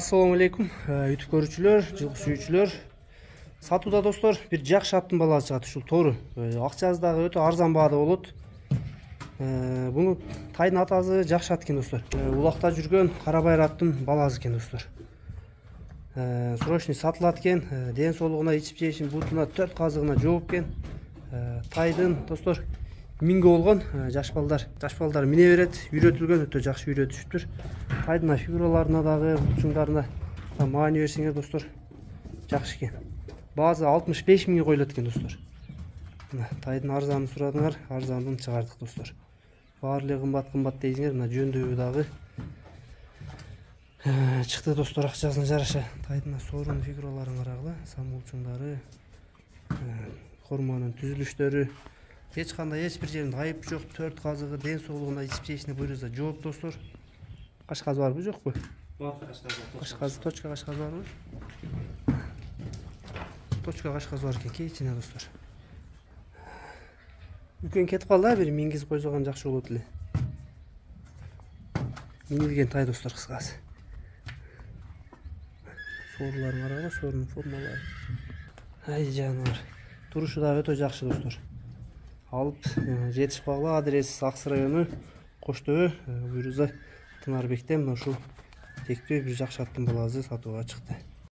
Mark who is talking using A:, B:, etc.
A: Assalamu алейкум, YouTube көрүүчүлөр, жылкы сүйүүчүлөр. Сатууда достор, бир жакшы аттын баласы чыгат, ушул тору. Акчасы дагы өтө арзан баада болот. Буну тайдын атасы жакшы ат экен достор. Улакта жүргөн Карабайыр аттын баласы экен достор. Срочный сатылат экен. Ден соолугуна, ичип жешин, бутуна, 4 казыгына жооп экен. Тайдын достор минге болгон жаш балдар мине берет, үйрөтүлгөн, өтө жакшы үйрөтүшүптүр. Тайдын фигураларына дагы, булчуңдарына маани берсеңер достор, жакшы экен. Баазы 65 миңге коюлат экен достор. Тайдын арзанын сурадыңар, арзанын чыгардык достор. Баары эле кымбат дейсиңер, мына жөндөбү дагы чыкты достор, акчасына жараша. Тайдын сорун фигураларын карагыла, самбулчуңдары, кормонун түзүлүштөрү, эч бир жеринде айып жок, 4 казыгы, ден соолугуна, ичип жешине буйруса жооп достор. Кашказ барбы, жокпу?
B: Бар,
A: кашказ, точка кашказ барбы? Точка кашказ бар экен, кечине достор. Үлкөн кетип калды, бир мингизип койсогон жакшы болот эле. Минилген тай достор, кыскасы. Сорларын карагыла, сорунун формалары. Ай жаныбар. Турушу да өтө жакшы достор. Алып жетишип калгыла, адрес Аксы району, Коштөбө, буйруза Тынарбектен ушул тектүү бир жакшы аттын баласы сатууга чыкты.